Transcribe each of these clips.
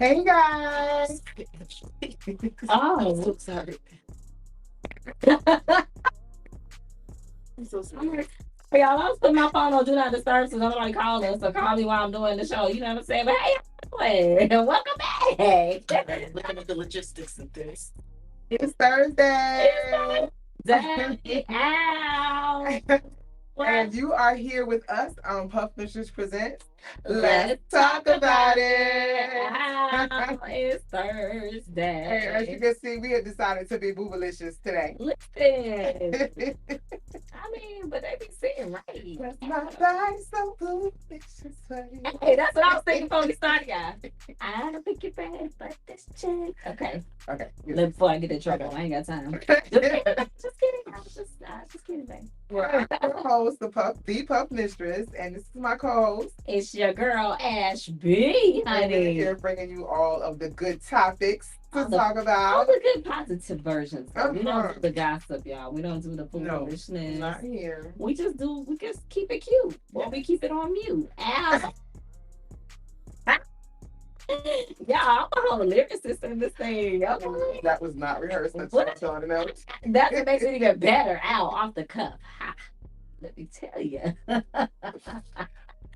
Hey guys. I'm Oh, so sorry. I'm so sorry. y'all, I was putting my phone on Do Not Disturb so nobody call us. So call me while I'm doing the show. You know what I'm saying? But hey, welcome back. Looking at the logistics and things. It's It's Thursday. Thursday. Ow. And you are here with us on Puff Misters Presents. Let's Let's talk about it. it. Ow. It's Hey, as you Thursday. can see, we have decided to be boobalicious today. Listen. I mean, but they be sitting right. That's my life so boobalicious for you. Hey, that's what I was thinking before we started, guys. I don't think you're bad, but this chick. Okay. Okay. Before I get in trouble, I ain't got time. Just kidding. I was just kidding, babe. Well, I'm your host, the Puff Mistress, and this is my co-host. It's your girl, Ash B, And we're honey. here bringing you all of the good topics to All the- talk All about. the good positive versions. We don't Uh-huh. do the gossip, y'all. We don't do the No, foolishness. not here. We just keep it cute. Or we keep it on mute. Ow. Yeah, I'm a whole lyricist in this thing. Okay. That was not rehearsed. That's What? what I'm talking That's what makes it even better. Out off the cuff. Ha. Let me tell you.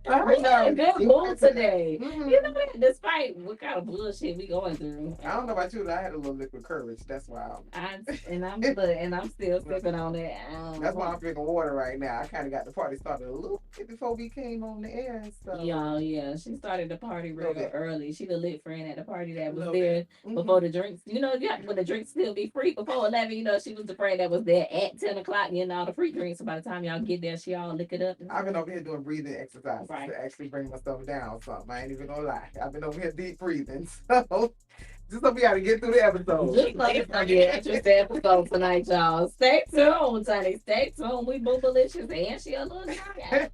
We're in a good mood today. Mhm. You know what? Despite what kind of bullshit we going through. I don't know about you, but I had a little liquid courage. That's why. I'm still sipping on it. That's why I'm drinking water right now. I kind of got the party started a little bit before we came on the air. So. Yeah. She started the party real Okay. early. She the lit friend at the party that was Okay. there Mhm. before the drinks. You know, when the drinks still be free before 11, you know, she was the friend that was there at 10 o'clock getting all the free drinks. So by the time y'all get there, she all liquored up. I've been over here doing breathing exercises Right. to actually bring myself down. Something I ain't even gonna lie. I've been over here deep breathing. So just so we gotta get through the episode. Just like it's gonna be an interesting episode tonight, y'all. Stay tuned, honey. Stay tuned. We boobalicious and she a little drunk.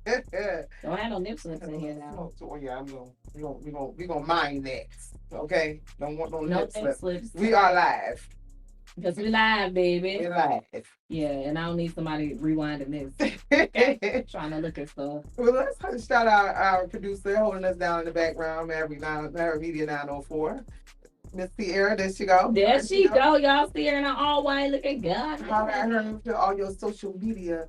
Don't have no nip slips in here now. So yeah, we gonna mind that. Okay? Don't want no No lip nip slip. slips. We are live. Because we live, baby. We're live. Yeah, and I don't need somebody rewinding this. Trying to look at stuff. Well, let's shout out our producer holding us down in the background, Mary Media 904. Miss Sierra, there she go. There she go. Y'all see her in an all white looking good. Holler at her to all your social media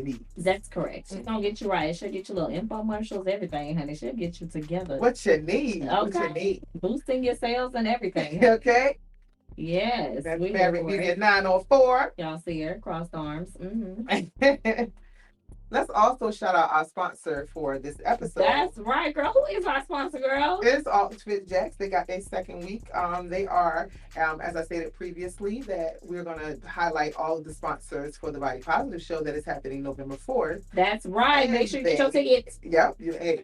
needs. That's correct. She's gonna get you right. She'll get you little infomercials, everything, honey. She'll get you together. What you need? What you Okay. need? Boosting your sales and everything. Okay. Yes. That's we Mary here for Media it. 904. Y'all see her crossed arms. Let's also shout out our sponsor for this episode. That's right, girl. Who is our sponsor, girl? It's Outfit Jacks. They got their second week. They are, as I stated previously, that we're going to highlight all of the sponsors for the Body Positive show that is happening November 4th. That's right. Make sure you get your tickets. Yep. Hey,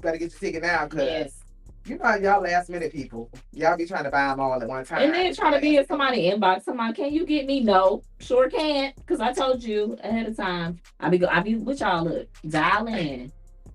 better get your ticket now because Yes. you know y'all last minute people. Y'all be trying to buy them all at one time. And then trying to be in somebody inbox. Somebody, can you get me? No, sure can't. Because I told you ahead of time. I be with y'all. Look, dial in.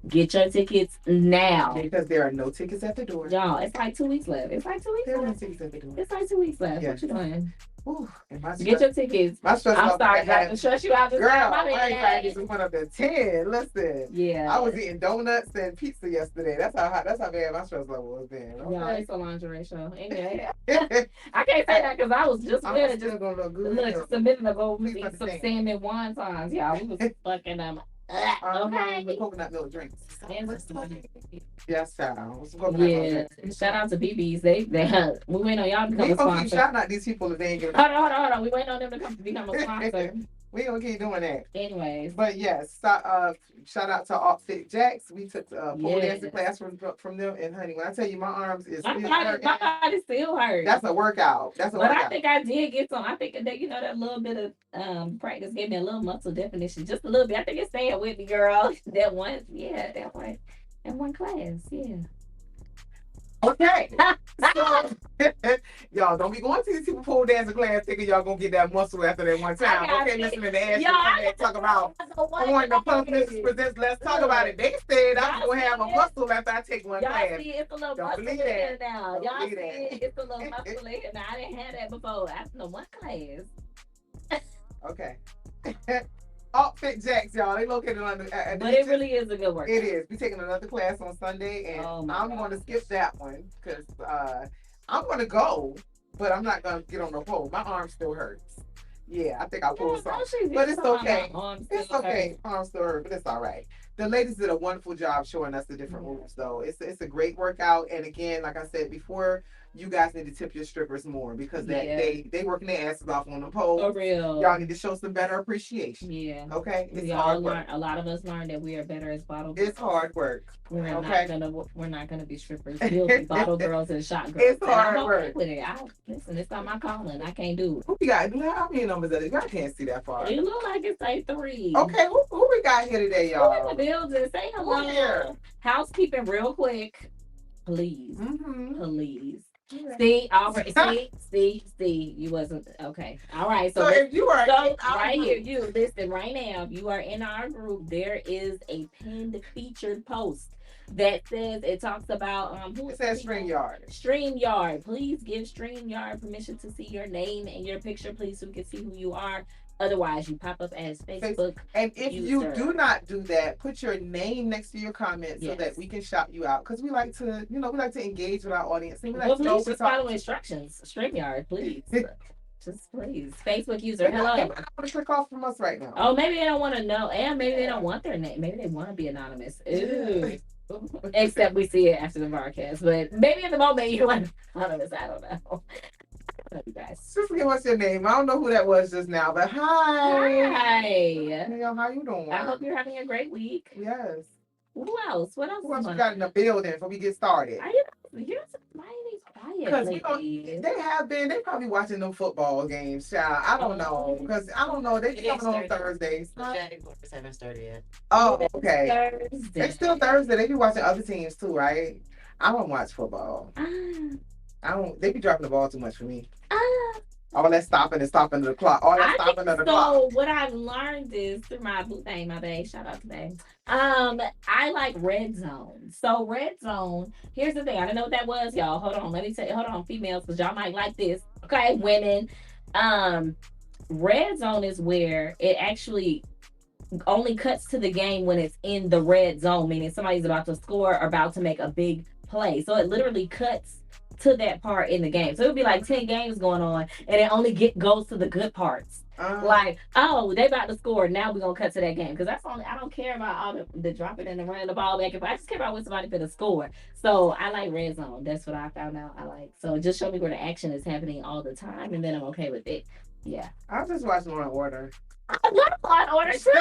Get your tickets now. Because there are no tickets at the door. Y'all, it's like 2 weeks left. It's like 2 weeks There are no left. tickets at the door. It's like 2 weeks left. Yes. What you doing? Ooh, and my Get stress, your tickets. my stress I'm level sorry, had- not to stress you out. This Girl, time. I My ain't trying to bad. get one up to 10. Listen. Yeah. I was eating donuts and pizza yesterday. That's how bad my stress level was then. Yeah, Okay? it's a lingerie show. Anyway, I can't say that because I was just I'm with it. still Just gonna look good. look, a minute ago, we Please eat some understand. salmon wontons, y'all. We was fucking them. The Okay. coconut milk drinks. And Yes, child. Some coconut milk yeah, drinks. shout out to BB's. They we waiting on y'all to We become a gonna keep sponsor. shouting out these people if they ain't giving. Hold on. We waiting on them to become a sponsor. We gonna keep doing that. Anyways, But yes, shout out to Outfit Jacks. We took a pole Yes. dancing class from them, and honey, when I tell you my arms is my still body hurting, still hurts. that's a workout. That's a But workout. I think I did get some. I think that that little bit of practice gave me a little muscle definition, just a little bit. I think it's staying with me, girl. That one class, yeah. Okay. So, y'all don't be going to these people pole dancing class thinking y'all gonna get that muscle after that one time. got Okay, it. listening to Ashley Y'all, talk about on the Puff Misters Presents Let's Talk About It. They said I'm Y'all gonna have a see it? muscle after I take one Y'all class. see it's a little Don't muscle in believe here that. now. Don't Y'all see believe that. it's a little muscle in here now. I didn't have that before. After the one class. Okay. Outfit Jacks, y'all. They located on the But it really is a good workout. It is. We taking another class on Sunday, and I'm going to skip that one because I'm going to go, but I'm not going to get on the pole. My arm still hurts. Yeah, I think I pulled something, but it's okay. It's okay. Arm still hurt, but it's all right. The ladies did a wonderful job showing us the different moves, though. It's a great workout, and again, like I said before, you guys need to tip your strippers more because they working their asses off on the pole. For real. Y'all need to show some better appreciation. Yeah. Okay. It's hard work. A lot of us learned that we are better as bottle girls. It's hard work. We're not gonna be strippers. We'll be bottle girls and shot girls. It's hard work. With it. Listen, it's not my calling. I can't do it. Who we got? How many numbers are there? I can't see that far. You look like it's like 3. Okay, who we got here today, y'all? Who in the building? Say hello. Housekeeping real quick. Please. Please. See, already. See, you wasn't okay. All right, so if you are right here, you listen right now. If you are in our group, there is a pinned featured post that says it talks about it says StreamYard. StreamYard. Please give StreamYard permission to see your name and your picture, please, so we can see who you are. Otherwise, you pop up as Facebook. And if you do not do that, put your name next to your comment so that we can shout you out. Because we like to, we like to engage with our audience. And we like please just follow instructions. StreamYard, please. Just please. Facebook user, hello. I want to click off from us right now. Oh, maybe they don't want to know. And maybe they don't want their name. Maybe they want to be anonymous. Ooh. Except we see it after the broadcast. But maybe at the moment you want anonymous. I don't know. You guys. Just forget what's your name. I don't know who that was just now, but hi. Hi. How you doing? I hope you're having a great week. Yes. Who else? What else? Who else we got in the building before we get started? You're quiet. Because they probably watching them football games, child. I don't know. Because I don't know. They coming on Thursdays. Haven't started yet. Oh, okay. Thursday. It's still Thursday. They be watching other teams too, right? I don't watch football. They be dropping the ball too much for me. All that stopping and stopping of the clock. So what I've learned is through my boo thing, my babe. Shout out to babe. I like red zone. So red zone. Here's the thing. I don't know what that was, y'all. Hold on. Let me tell you. Hold on, females, because y'all might like this. Okay, women. Red zone is where it actually only cuts to the game when it's in the red zone, meaning somebody's about to score or about to make a big play. So it literally cuts to that part in the game. So it would be like 10 games going on and it only goes to the good parts. Like, oh, they about to score. Now we're going to cut to that game. Because that's only, I don't care about all the dropping and the running the ball back. If I just care about when somebody finna score. So I like red zone. That's what I found out I like. So just show me where the action is happening all the time and then I'm okay with it. Yeah. I'll just watch Law and Order. I love Law and Order too.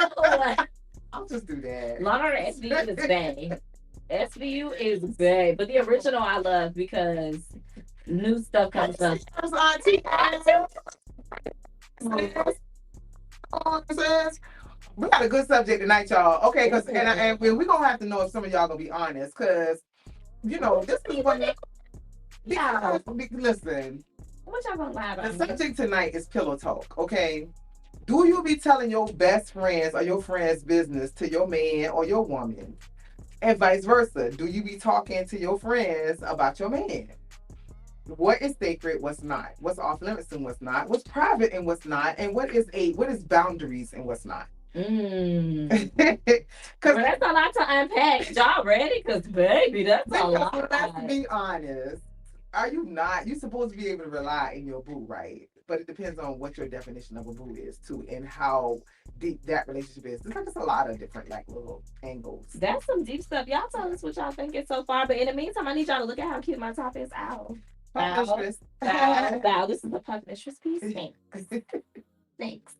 I'll just do that. Law and Order SVU is bad. SVU is bad. But the original I love because new stuff comes up. We got a good subject tonight, y'all. Okay, because and we're gonna have to know if some of y'all gonna be honest, because this is one. Yeah, listen. What y'all gonna lie about? The subject tonight is pillow talk. Okay, do you be telling your best friends or your friends' business to your man or your woman, and vice versa? Do you be talking to your friends about your man? What is sacred, what's not? What's off limits and what's not? What's private and what's not? And what is boundaries and what's not? Because that's a lot to unpack. Y'all ready? Because baby, that's a lot. Let's be honest. Are you not? You're supposed to be able to rely in your boo, right? But it depends on what your definition of a boo is too, and how deep that relationship is. It's a lot of different little angles. That's some deep stuff. Y'all tell us what y'all think is so far. But in the meantime, I need y'all to look at how cute my top is. Ow. Bow. This is the Puff Mistress piece. Thanks.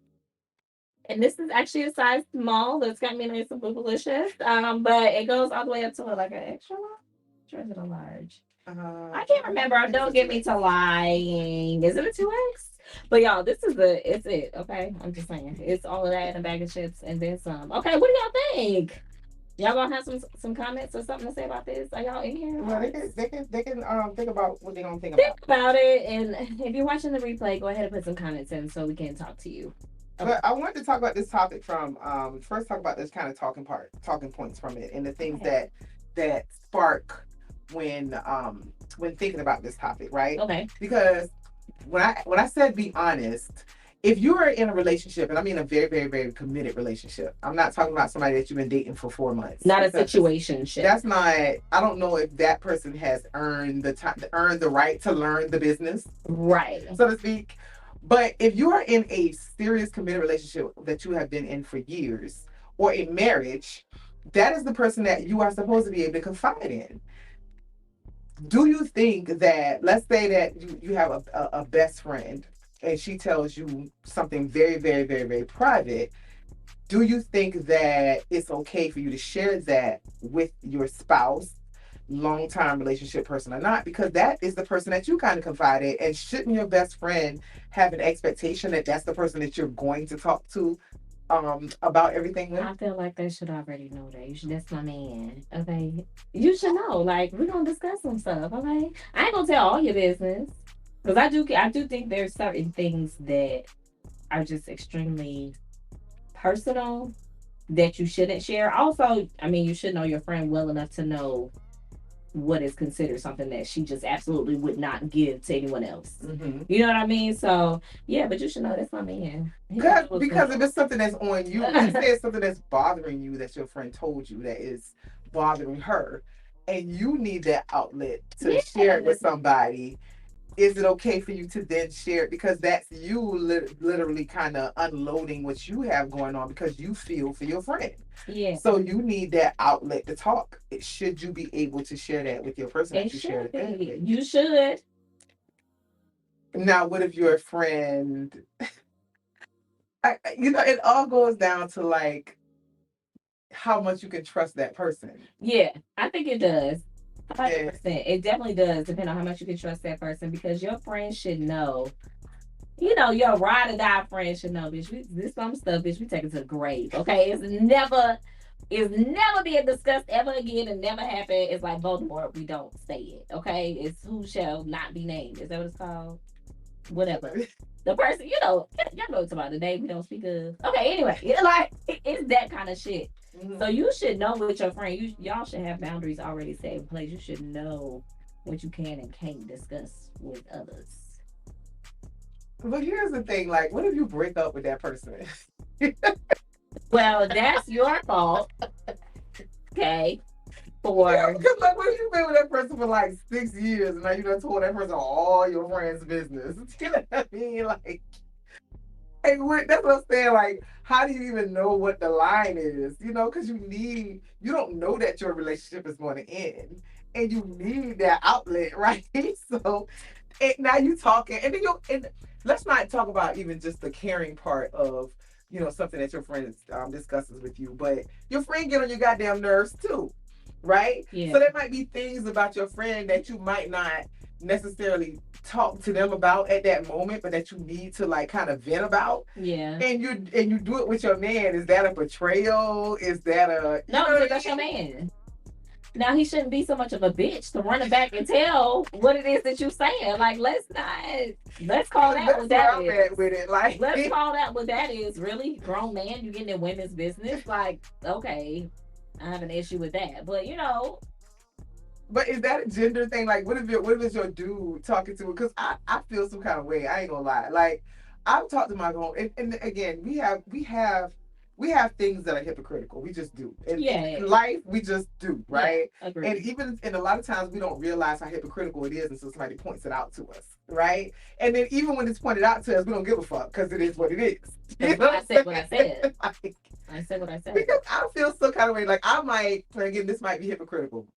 And this is actually a size small. That's got me nice and boobalicious. But it goes all the way up to like an extra large. Or is it a large? I can't remember. Don't get me to lying. Is it a 2X? But y'all, it's it. Okay, I'm just saying. It's all of that in a bag of chips and then some. Okay, what do y'all think? Y'all gonna have some comments or something to say about this? Are y'all in here? Well, they can think about what they're gonna think about it, and if you're watching the replay, go ahead and put some comments in so we can talk to you. Okay. But I wanted to talk about this topic from first talk about this kind of talking points from it and the things that spark when thinking about this topic, right? Okay. Because when I said be honest, if you are in a relationship, and I mean a very, very, very committed relationship, I'm not talking about somebody that you've been dating for 4 months. Not a situationship. That's not. I don't know if that person has earned the time, earned the right to learn the business, right, so to speak. But if you are in a serious committed relationship that you have been in for years, or a marriage, that is the person that you are supposed to be able to confide in. Do you think that, let's say that you have a best friend and she tells you something very, very, very, very private, do you think that it's okay for you to share that with your spouse, long-time relationship person or not? Because that is the person that you kind of confide in. And shouldn't your best friend have an expectation that that's the person that you're going to talk to about everything with? I feel like they should already know that. You should. That's my man. Okay, you should know. Like we're gonna discuss some stuff. Okay, I ain't gonna tell all your business because I do think there's certain things that are just extremely personal that you shouldn't share. Also, I mean, you should know your friend well enough to know what is considered something that she just absolutely would not give to anyone else. Mm-hmm. You know what I mean? So yeah, but you should know that's my man. Because if it's something that's on you, you say it's something that's bothering you that your friend told you that is bothering her, and you need that outlet to share it with somebody. Is it okay for you to then share it? Because that's you literally kind of unloading what you have going on because you feel for your friend. Yeah. So you need that outlet to talk. Should you be able to share that with your person that you share it with? You should. Now, what if your friend, it all goes down to like how much you can trust that person. Yeah, I think it does. 100%. It definitely does depend on how much you can trust that person because your friend should know. You know, your ride or die friend should know, bitch. This some stuff, bitch. We take it to the grave. Okay, it's never being discussed ever again and never happen. It's like Voldemort. We don't say it. Okay, it's who shall not be named. Is that what it's called? Whatever. The person, y'all know it's about the name we don't speak of. Okay, anyway, it's that kind of shit. Mm-hmm. So you should know with your friend. Y'all should have boundaries already set in place. You should know what you can and can't discuss with others. But here's the thing: like, what if you break up with that person? Well, that's your fault. Okay. Because like, what if you been with that person for like 6 years and now you done told that person all your friends' business? You know what I mean? Like, hey, that's what I'm saying. Like, how do you even know what the line is? You know, because you don't know that your relationship is going to end, and you need that outlet, right? So, now you talking, and then let's not talk about even just the caring part of something that your friend discusses with you, but your friend get on your goddamn nerves too. Right? Yeah. So there might be things about your friend that you might not necessarily talk to them about at that moment, but that you need to like kind of vent about. Yeah. And you do it with your man. Is that a betrayal? Is that no? That's your man. Now he shouldn't be so much of a bitch to run it back and tell what it is that you're saying. Like let's call that what that is. With it. Like let's call that what that is. Really, grown man, you getting in women's business? Like okay. I have an issue with that, but But is that a gender thing? Like, what if it's your dude talking to? Because I feel some kind of way. I ain't gonna lie. Like, I've talked to my home, and again, we have things that are hypocritical. We just do. In life, we just do, right? Yeah, agreed. And a lot of times we don't realize how hypocritical it is until somebody points it out to us, right? And then even when it's pointed out to us, we don't give a fuck because it is what it is. I said what I said. I said what I said. Because I feel some kind of way. Like I might, again, this might be hypocritical.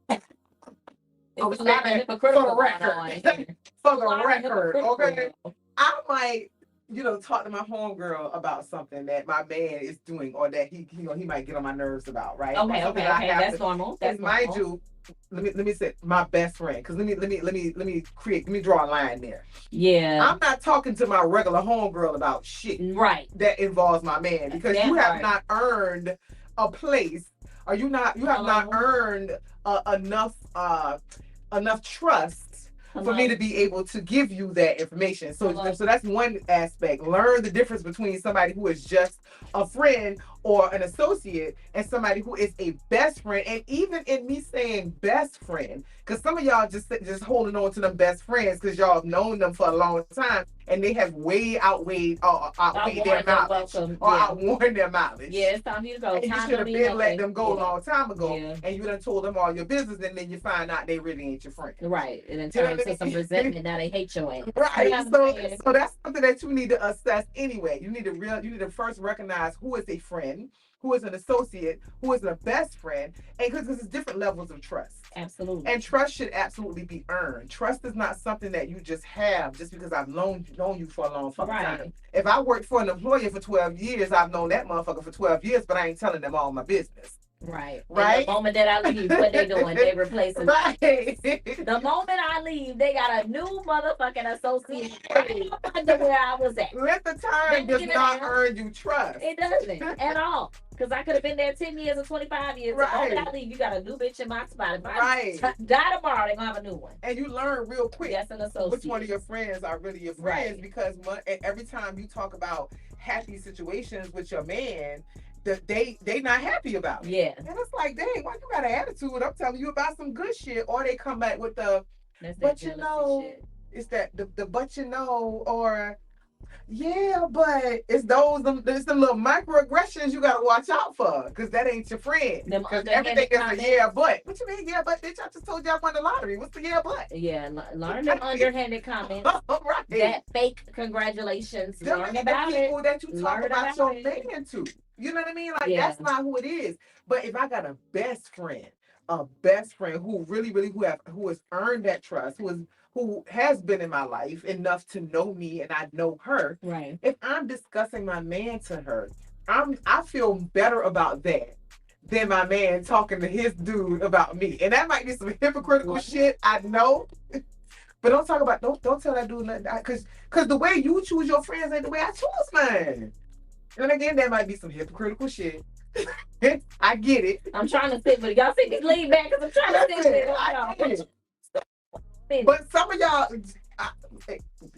For the record, okay? I might, talk to my homegirl about something that my man is doing or that he might get on my nerves about, right? Okay. That's normal. That's mind you, let me say my best friend, because let me draw a line there. Yeah. I'm not talking to my regular homegirl about shit. Right. That involves my man because you have not earned a place, or you have not earned enough trust for me to be able to give you that information. So that's one aspect. Learn the difference between somebody who is just a friend or an associate, and somebody who is a best friend. And even in me saying best friend, because some of y'all just holding on to them best friends because y'all have known them for a long time, and they have outweighed their mileage outworn their mileage. Yeah, it's time for you to go. And you should have been let them go a long time ago, and you done told them all your business, and then you find out they really ain't your friend. Right, and then turn into some resentment. Now they hate your ass. Right, so that's something that you need to assess anyway. You need to first recognize who is a friend, who is an associate, who is a best friend, and because there's different levels of trust. Absolutely. And trust should absolutely be earned. Trust is not something that you just have just because I've known you for a long time. If I worked for an employer for 12 years, I've known that motherfucker for 12 years, but I ain't telling them all my business. Right. Right. The moment that I leave, what they doing? They replacing me. The moment I leave, they got a new motherfucking associate. I wonder where I was at. Let the time does not earn you trust. It doesn't at all. Because I could have been there 10 years or 25 years. Right. The moment I leave, you got a new bitch in my spot. If I die tomorrow, they're going to have a new one. And you learn real quick an associate. which one of your friends are really your friends. Because every time you talk about happy situations with your man, they not happy about it. Yeah. And it's like, dang, why you got an attitude? I'm telling you about some good shit. Or they come back with the, but you know, shit. It's that, the but you know, or... Yeah, but it's there's some little microaggressions you gotta watch out for, because that ain't your friend. Because everything is a yeah, but. What you mean, yeah, but? Bitch, I just told you I won the lottery. What's the yeah, but? Yeah, learn them underhanded comments. Right. That fake congratulations. Learn about it. People that you talk about your man to. You know what I mean? Like, that's not who it is. But if I got a best friend who really, really, who has earned that trust, who has been in my life enough to know me and I know her. Right. If I'm discussing my man to her, I feel better about that than my man talking to his dude about me. And that might be some hypocritical shit, I know. But don't tell that dude nothing, because the way you choose your friends ain't the way I choose mine. And again, that might be some hypocritical shit. I get it. I'm trying to sit, but y'all see me lean back because I'm trying to sit with it. But some of y'all,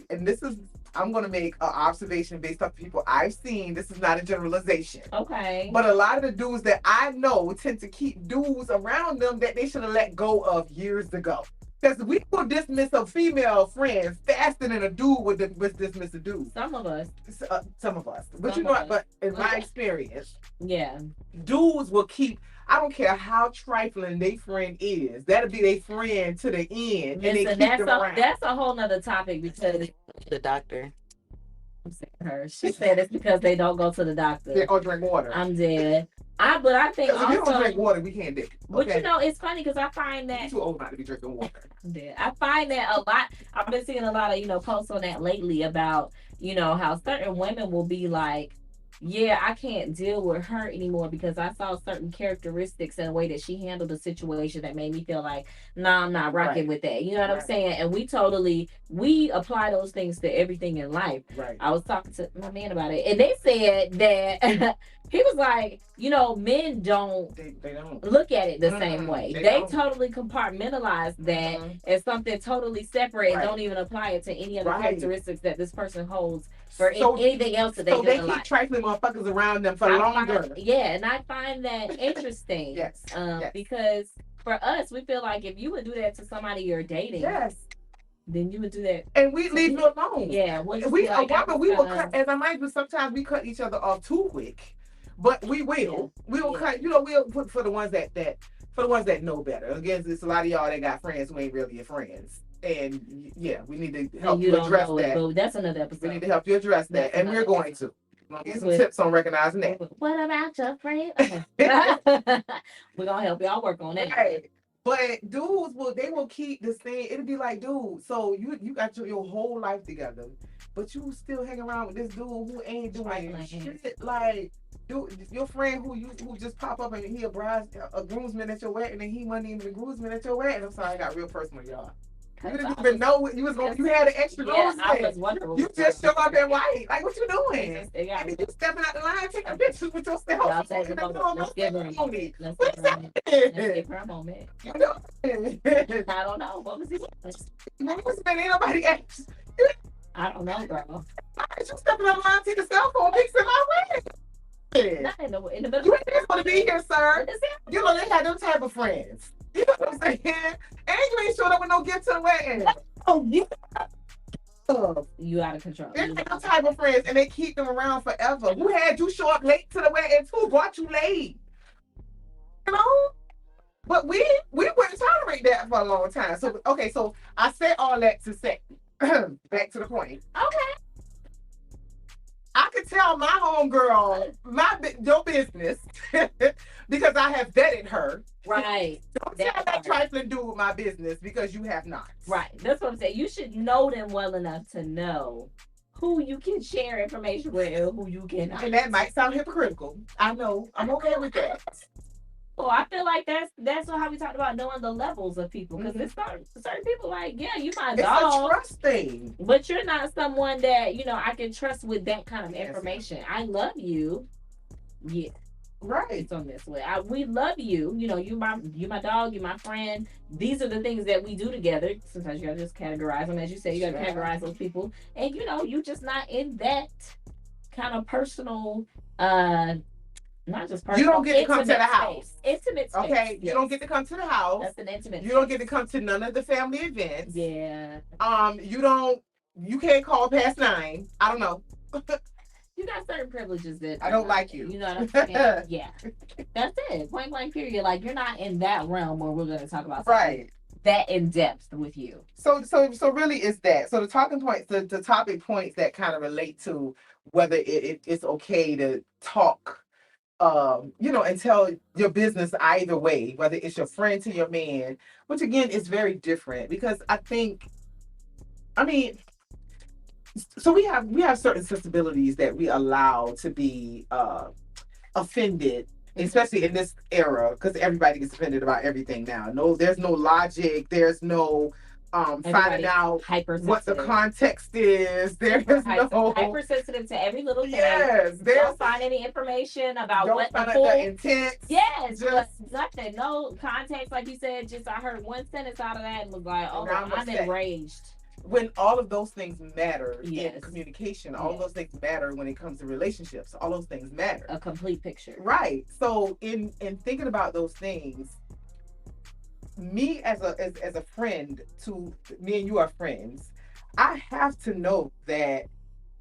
and this is, I'm going to make an observation based off people I've seen. This is not a generalization. Okay. But a lot of the dudes that I know tend to keep dudes around them that they should have let go of years ago. Because we will dismiss a female friend faster than a dude would dismiss a dude. Some of us. But you know what? But in my experience, yeah, dudes will keep. I don't care how trifling their friend is. That'll be their friend to the end. Listen, and they keep them around. That's a whole nother topic because the doctor. I'm saying her. She said it's because they don't go to the doctor. They go drink water. I'm dead. But I think if you don't drink water, we can't do it. Okay? But you know, it's funny because I find that you're too old not to be drinking water. I'm dead. I find that a lot. I've been seeing a lot of posts on that lately about how certain women will be like, yeah, I can't deal with her anymore because I saw certain characteristics and the way that she handled the situation that made me feel like, nah, I'm not rocking with that. You know what I'm saying? And we apply those things to everything in life. Right. I was talking to my man about it, and they said that he was like, men don't, they don't look at it the same way. They totally compartmentalize that as something totally separate and don't even apply it to any other characteristics that this person holds for anything else that they do in life. So they keep trifling motherfuckers around them for longer. And I find that interesting. Yes. Because for us, we feel like if you would do that to somebody you're dating, then you would do that. And we leave you alone. Yeah. We will cut, as I might do, sometimes we cut each other off too quick. But we will. Yeah. We will cut, we'll put for the ones that know better. Again, there's a lot of y'all that got friends who ain't really your friends. And we need to help you address that. But that's another episode. We need to help you address that. And we're going to. Get some tips on recognizing that. What about your friend? Okay. We're gonna help y'all work on that. Right. But dudes will keep this thing. It'll be like, dude, so you got your whole life together, but you still hang around with this dude who ain't doing shit. Like, dude, your friend who just pop up and he a groomsman at your wedding, and he wasn't even a groomsman at your wedding. I'm sorry, I got real personal, y'all. You didn't even know you was going. You had an extra groomsman. I was wondering. You just show up in white. Like, what you doing? And then you stepping out the line, taking pictures with yourself. Y'all take a moment. Let's give her a moment. Let's give her a moment. You know? I don't know. What was he? Ain't nobody asked. I don't know, girl. You stepping out the line, take a cell phone, picture my way. Not in the middle. You ain't want to be here, sir. You know, they had them type of friends. You know what I'm saying? And you ain't showed up with no gift to the wedding. Oh, yeah. You out of control. They're them type of friends, and they keep them around forever. Who had you show up late to the wedding? Who brought you late? You know? But we wouldn't tolerate that for a long time. So, okay, so I said all that to say, back to the point. Okay. I could tell my homegirl your business because I have vetted her. Right. Don't tell that trifling dude with my business because you have not. Right. That's what I'm saying. You should know them well enough to know who you can share information with and who you cannot. And that might sound hypocritical. I know. I'm okay with that. Well, I feel like that's how we talked about knowing the levels of people, because it's certain people like, yeah, you my dog. It's a trust thing. But you're not someone that, you know, I can trust with that kind of information. I love you. Yeah. Right. It's on this way. We love you. You know, you my dog, you my friend. These are the things that we do together. Sometimes you gotta just categorize them. As you say, you gotta categorize those people. And you know, you just not in that kind of personal not just personal. You don't get to come to the house. Intimate space. Okay, you don't get to come to the house. That's an intimate. You don't get to come to none of the family events. Yeah. You can't call past 9. I don't know. You got certain privileges that I don't like you. You know what I'm saying? Yeah. That's it. Point blank period. Like, you're not in that realm where we're gonna talk about something that in depth with you. So really it's that. So the talking points, the topic points that kind of relate to whether it's okay to talk you know, and tell your business either way, whether it's your friend to your man, which again is very different because so we have certain sensibilities that we allow to be offended, especially in this era, because everybody gets offended about everything now. No, there's no logic, there's no finding out what the context is. There's no hypersensitive to every little thing. Yes, don't find any information about what the intent. Yes, just nothing. No context, like you said. Just I heard one sentence out of that and was like, "Oh, I'm enraged." When all of those things matter in communication, all of those things matter when it comes to relationships. All those things matter. A complete picture, right? So in thinking about those things. Me as a friend to me and you are friends, I have to know that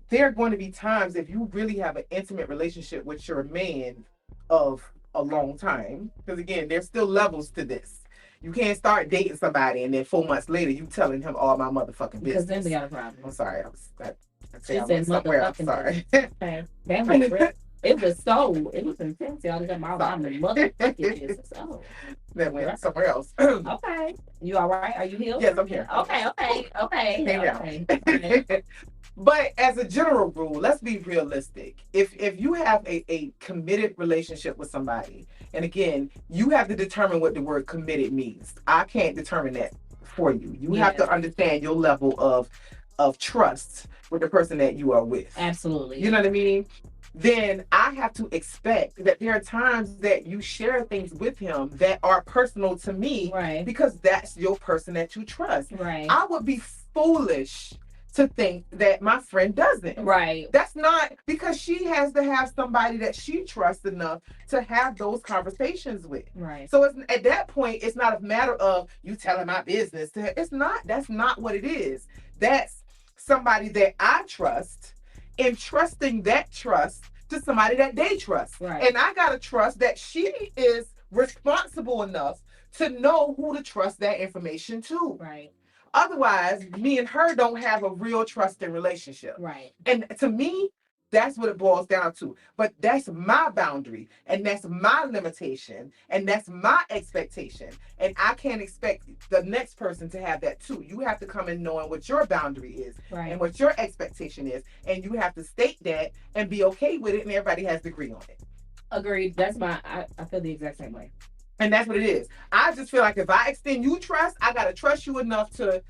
there are going to be times if you really have an intimate relationship with your man of a long time, because again, there's still levels to this. You can't start dating somebody and then 4 months later you telling him all my motherfucking business. Because then we got a problem. I'm sorry, I went somewhere. I'm sorry. Okay. It was intense, y'all. Got my motherfucking business. Oh. Then went somewhere else. Okay. You all right? Are you healed? Yes, I'm here. Okay. But as a general rule, let's be realistic. If you have a committed relationship with somebody, and again, you have to determine what the word committed means. I can't determine that for you. You have to understand your level of trust with the person that you are with. Absolutely. You know what I mean? Then I have to expect that there are times that you share things with him that are personal to me, right? Because that's your person that you trust. Right. I would be foolish to think that my friend doesn't. Right. That's not because she has to have somebody that she trusts enough to have those conversations with. Right. So at that point, it's not a matter of you telling my business to her. It's not. That's not what it is. That's somebody that I trust. Entrusting that trust to somebody that they trust. Right. And I gotta trust that she is responsible enough to know who to trust that information to. Right. Otherwise, me and her don't have a real trusting relationship. Right. And to me, that's what it boils down to. But that's my boundary, and that's my limitation, and that's my expectation. And I can't expect the next person to have that too. You have to come in knowing what your boundary is and what your expectation is. And you have to state that and be okay with it, and everybody has to agree on it. Agreed. That's I feel the exact same way. And that's what it is. I just feel like if I extend you trust, I gotta trust you enough to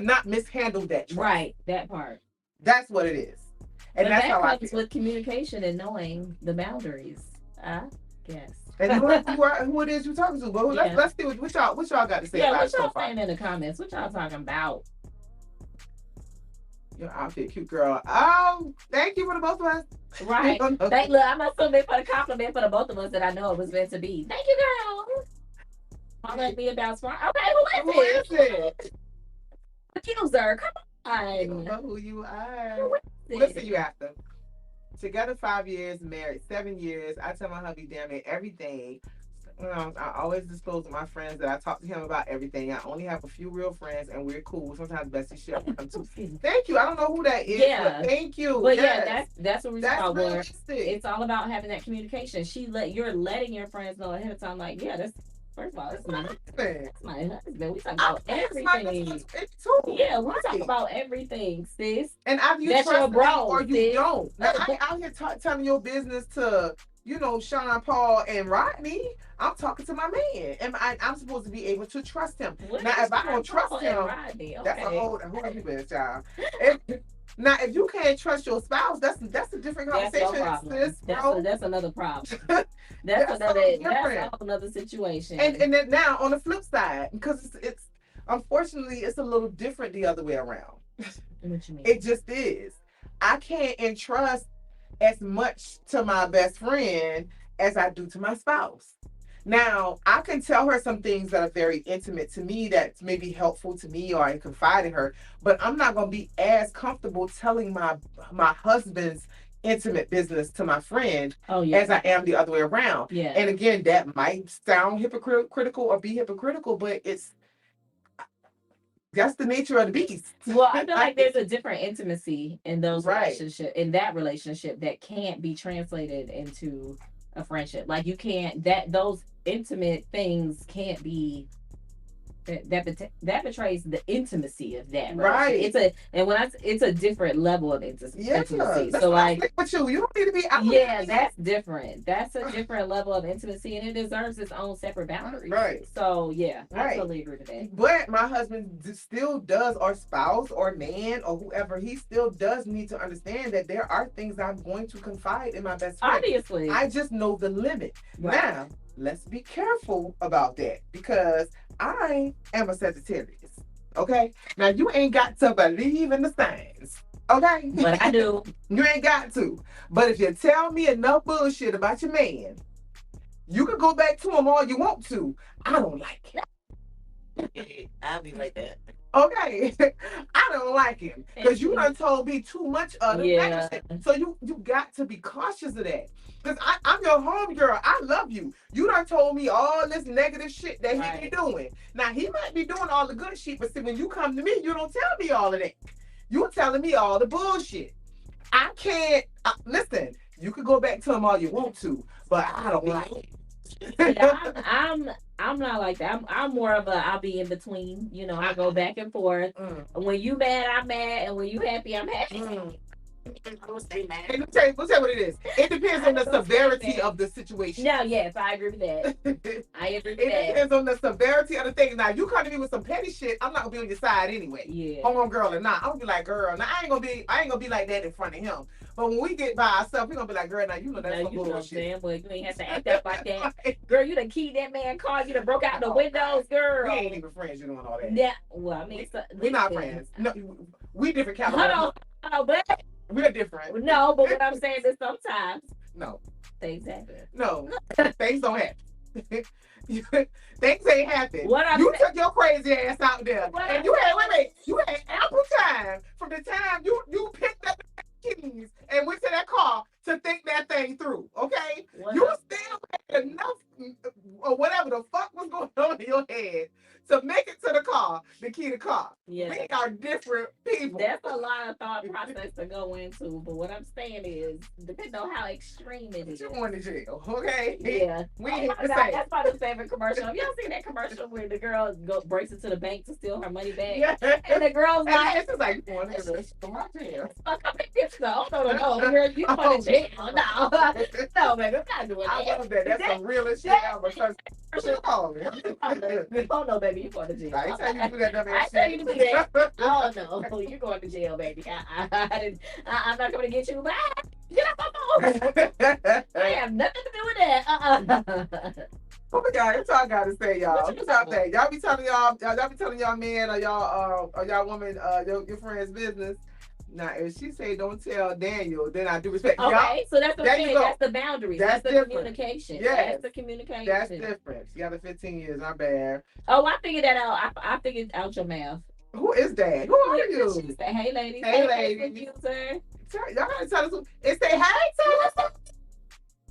not mishandle that trust. Right, that part. That's what it is. And but that's that how I comes feel. With communication and knowing the boundaries, I guess. And who it is you're talking to. But let's see what y'all got to say about it so far. What y'all saying in the comments? What y'all talking about? Your outfit cute, girl. Thank you for the both of us. Right. Look, I'm assuming for the compliment for the both of us that I know it was meant to be. Thank you, girl. Holler at me about smart. Okay, who is it? Accuser, come on. You don't know who you are. Listen, you after. Together 5 years, married 7 years. I tell my hubby damn it everything. I always disclose to my friends that I talk to him about everything. I only have a few real friends, and we're cool. Sometimes bestie shit come too. Thank you. I don't know who that is. Yeah. But thank you. But yes. That's what we're talking about. It's all about having that communication. You're letting your friends know ahead of time. Like, yeah, that's. First of all, it's my husband. We talk about everything. Yeah, we talk about everything, sis. And either you trust me or you don't. Now, I ain't out here telling your business to, Sean Paul and Rodney. I'm talking to my man, and I'm supposed to be able to trust him. Now, if I don't trust him, that's a whole people is, child. Now, if you can't trust your spouse, that's a different conversation. That's another problem. That's another situation. And then now on the flip side, because it's unfortunately it's a little different the other way around. What you mean? It just is. I can't entrust as much to my best friend as I do to my spouse. Now, I can tell her some things that are very intimate to me that's maybe helpful to me, or I can confide in her, but I'm not going to be as comfortable telling my husband's intimate business to my friend as I am the other way around. Yeah. And again, that might sound hypocritical or be hypocritical, but that's the nature of the beast. Well, I feel like there's a different intimacy in those relationships, in that relationship, that can't be translated into a friendship. Like you can't, those intimate things can't be that betrays the intimacy of that. Right. It's a different level of intimacy. So like with you don't need to be out. Yeah, that's different. That's a different level of intimacy, and it deserves its own separate boundaries. Right. So yeah, I totally agree with that. But my husband still does, or spouse or man or whoever, he still does need to understand that there are things I'm going to confide in my best friend. Obviously. I just know the limit. Right. Now, let's be careful about that, because I am a Sagittarius. Okay? Now, you ain't got to believe in the signs. Okay? But I do. You ain't got to. But if you tell me enough bullshit about your man, you can go back to him all you want to. I don't like it. I'll be like that. Okay, I don't like him because you done told me too much of the negative. So you got to be cautious of that. Because I'm your home girl. I love you. You done told me all this negative shit that he be doing. Now, he might be doing all the good shit, but see, when you come to me, you don't tell me all of that. You're telling me all the bullshit. I can't, listen, you can go back to him all you want to, but I don't like it. I'm not like that. I'm more of I'll be in between. I go back and forth. When you mad, I'm mad, and when you happy, I'm happy. I will stay mad. Hey, let's tell you what it is. It depends on the severity of the situation. No, yes, I agree with that. It depends on the severity of the thing. Now, you come to me with some petty shit, I'm not gonna be on your side anyway. Yeah. Home girl or not, I'm gonna be like, girl. Now, I ain't gonna be like that in front of him. But when we get by ourselves, we're gonna be like, girl, now you know that's some bullshit. Boy, you ain't have to act up like that. Girl, you done keyed that man car, you done broke out the windows, girl. We ain't even friends, you doing all that. Yeah, well, I mean, we're not friends. No, we different caliber. Hold on, but we're different. No, but what I'm saying is sometimes. No. Things happen. No. Things don't happen. Things ain't happen. You took your crazy ass out there. And you had ample time from the time you picked up the keys and went to that car to think that thing through. Okay? You still had enough or whatever the fuck was going on in your head to make it to the car, the key to the car. Yeah. We are different people. That's a lot of thought process to go into. But what I'm saying is, depending on how extreme it is. You're going to jail, okay? Yeah. That's my favorite commercial. Have y'all seen that commercial where the girl breaks into the bank to steal her money back? Yeah. And the girl's like, it's just like, going to jail. No, girl, you going to jail. No, baby, I'm not doing that. I love that. That's the realest shit ever. Oh no, baby, you're going to jail. I tell you to do that dumb ass shit. I tell you to do that. Oh no, you're going to jail, baby. I'm not going to get you back. Get off my phone. I have nothing to do with that. Oh my God, that's all I gotta say, y'all. Y'all be telling y'all men or y'all women your friends' business. Now, if she say don't tell Daniel, then I do respect. Okay, so that's the thing. That's the boundaries. That's the communication. Yes. That's the communication. That's different. She got the 15 years. Not bad. Oh, I figured that out. I figured out your math. Who is that? Who are you? She said, "Hey, ladies. Hey, ladies. User. Y'all gotta tell us. It say, hey, tell us.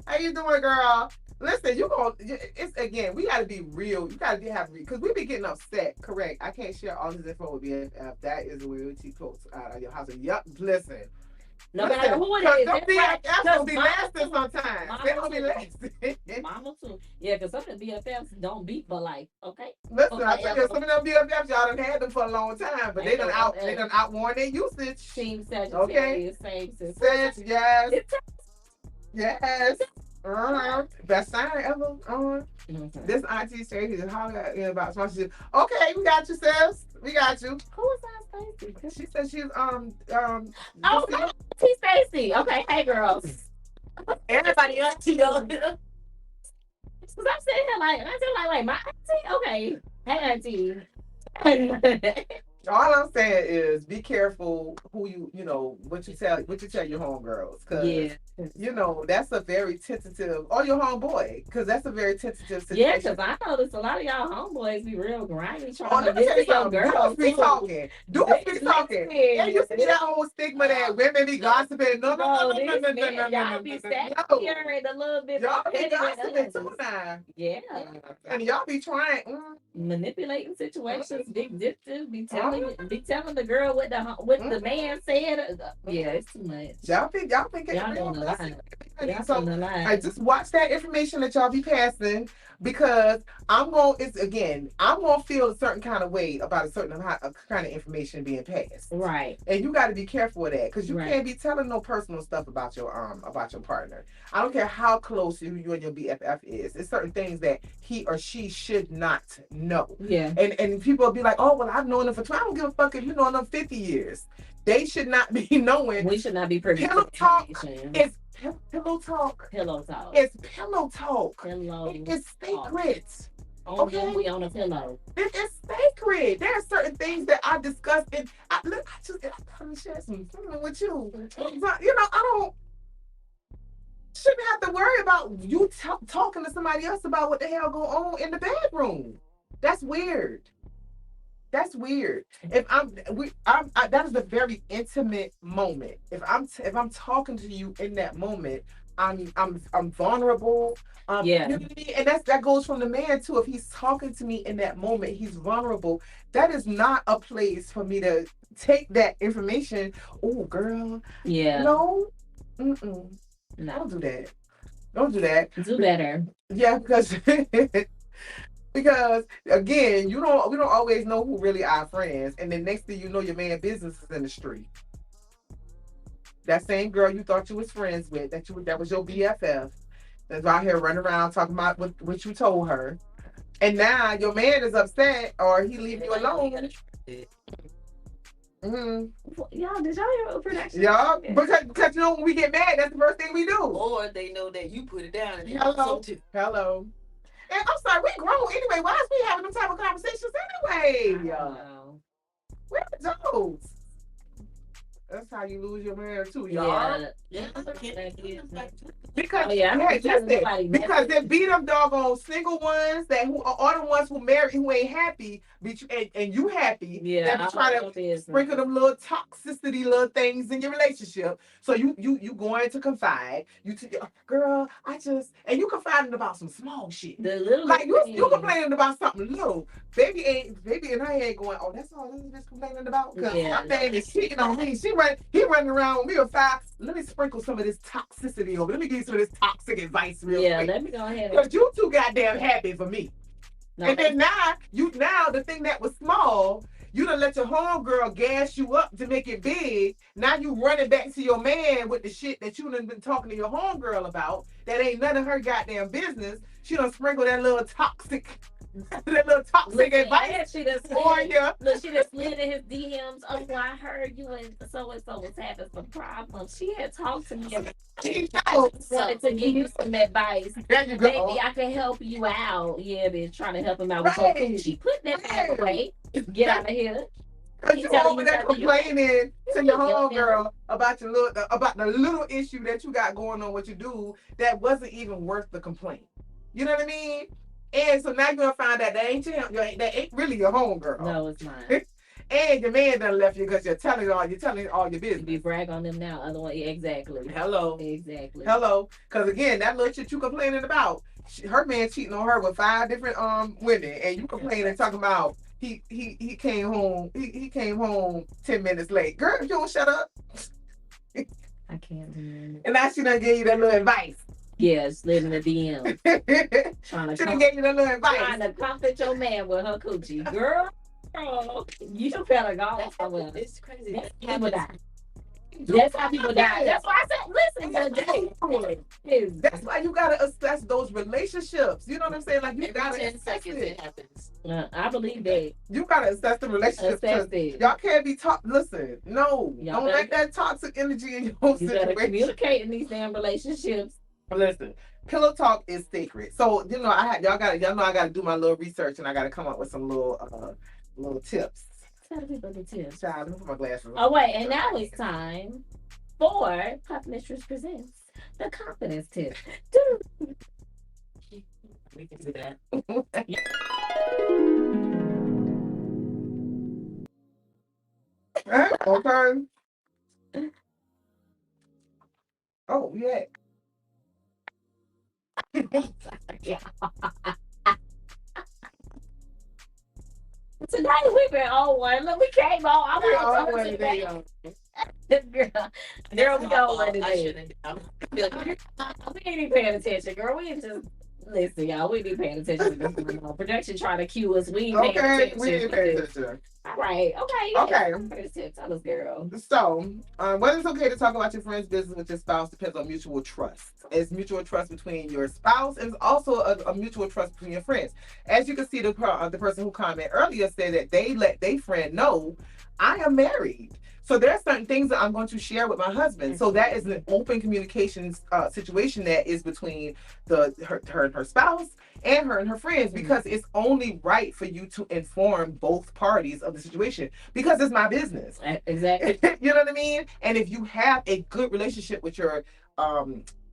How you doing, girl? Listen, you gonna. It's again. We gotta be real. You gotta have because we be getting upset. Correct. I can't share all this info with BFF. That is where she close out of your house. Yup. Listen. No matter who it is, don't be right. That's gonna be lasting sometimes. They gonna be lasting. Mama too. Yeah, because some of the BFFs don't beat, but like, okay. Listen, I tell you, some of them BFFs, y'all done had them for a long time, but they done outworn their usage. Team Sagittarius, okay. Same. Yes. Yes. Best sign ever. This auntie straight here holler at me about sponsorship. Okay, we got you, sis. We got you. Who was that, Stacy? She said she's Oh, Auntie Stacy. Okay, hey girls. Everybody auntie though. Because I'm sitting here like I feel like my auntie. Okay, hey auntie. All I'm saying is be careful who what you tell your homegirls, because that's a very tentative, or your homeboy, because that's a very tentative situation. Yeah, because I noticed a lot of y'all homeboys be real grimy trying to visit your girls. Dudes be talking. And you see that whole stigma that women be gossiping. No. Y'all be here and a little bit. Y'all be gossiping too now. Yeah. And y'all be trying. Manipulating situations, be telling the girl what the man said. Yeah, it's too much. Y'all think y'all on the line. I just watch that information that y'all be passing, because I'm gonna feel a certain kind of way about a certain kind of information being passed. Right. And you got to be careful of that, because you can't be telling no personal stuff about your partner. I don't care how close you and your BFF is. It's certain things that he or she should not know. Yeah. And people will be like, oh, well, I've known them for 20. I don't give a fuck if you know them 50 years. They should not be knowing. We should not be privy to pillow talk. It's pillow talk. Pillow talk. It's pillow talk. Pillow. It's sacred. Okay, we on a pillow. It is sacred. There are certain things that I discuss, and I share something with you. I shouldn't have to worry about you talking to somebody else about what the hell going on in the bedroom. That's weird. That's weird. That is a very intimate moment. If I'm talking to you in that moment, I'm vulnerable. And that goes from the man too. If he's talking to me in that moment, he's vulnerable. That is not a place for me to take that information. Oh, girl. Yeah. No. No. Don't do that. Don't do that. Do better. Yeah, because again, we don't always know who really our friends, and then next thing you know, your man business is in the street. That same girl you thought you was friends with, that was your BFF, that's out here running around talking about what you told her, and now your man is upset or he leave you alone. Y'all, did y'all hear what production? Yeah, because when we get mad, that's the first thing we do. Or they know that you put it down. And Hello. And I'm sorry, we grown anyway. Why is we having them type of conversations anyway? Where are those? That's how you lose your man too, y'all. Yeah. Because they beat them doggone single ones or the ones who ain't happy, and you happy. Yeah, that try to sprinkle them little toxicity little things in your relationship. So you going to confide. Girl, and you confiding about some small shit. The little like you complaining about something little. Baby and I ain't going, oh, that's all this bitch complaining about? Because my man is cheating on me. He running around with me with 5. Let me sprinkle some of this toxicity over. Let me give you some of this toxic advice real quick. Yeah, let me go ahead. Because you too goddamn happy for me. No, and then now the thing that was small, you done let your homegirl gas you up to make it big. Now you running back to your man with the shit that you done been talking to your homegirl about. That ain't none of her goddamn business. She done sprinkle that little toxic advice for you. Look, she just slid in his DMs. Oh, I heard you and so was having some problems. She had talked to me. She wanted to give you some advice. There you go. Maybe I can help you out. Yeah, bitch, trying to help him out with something. She put that back away. Get out of here. Cause you over there complaining to your homegirl about your about the little issue that you got going on with your dude that wasn't even worth the complaint. You know what I mean? And so now you're gonna find out that that ain't really your homegirl. No, it's mine. And your man done left you because you're telling all your business. You brag on them now, otherwise, exactly. Hello. Exactly. Hello. Because again, that little shit you complaining about, her man cheating on her with 5 different women, and you complaining talking about he came home 10 minutes late. Girl, if you don't shut up. I can't do it. And now she done gave you that little advice. Yes, living the DM. She done gave you that little advice. Trying to comfort your man with her coochie. Girl, you better go somewhere. It's crazy. That's how people die. That's why I said, listen, that's why you gotta assess those relationships. You know what I'm saying? Like you gotta 10 seconds it happens. I believe that. You gotta assess the relationship. Y'all can't be listen, no. Don't let that toxic energy in your situation. You gotta communicate in these damn relationships. Listen, pillow talk is sacred. So y'all know I gotta do my little research and I gotta come up with some little tips. Tell people the tips. Child, let me put my glasses on. Oh wait, and now it's time for Puff Mistress presents the confidence tip. We can do that. Okay. Oh yeah. Today we've been on one. Look, we came on. I was on one today. Girl, we on one today. We ain't even paying attention, girl. We ain't just listen, y'all. We ain't paying attention to this. Production trying to cue us. We ain't paying attention. We ain't paying attention. All right. Okay. Tell us, girl. So, whether it's okay to talk about your friend's business with your spouse depends on mutual trust. It's mutual trust between your spouse, and it's also a mutual trust between your friends. As you can see, the person who commented earlier said that they let their friend know, I am married. So there are certain things that I'm going to share with my husband. So that is an open communications situation that is between her and her spouse and her and her friends, because it's only right for you to inform both parties of the situation, because it's my business. Exactly. You know what I mean? And if you have a good relationship with your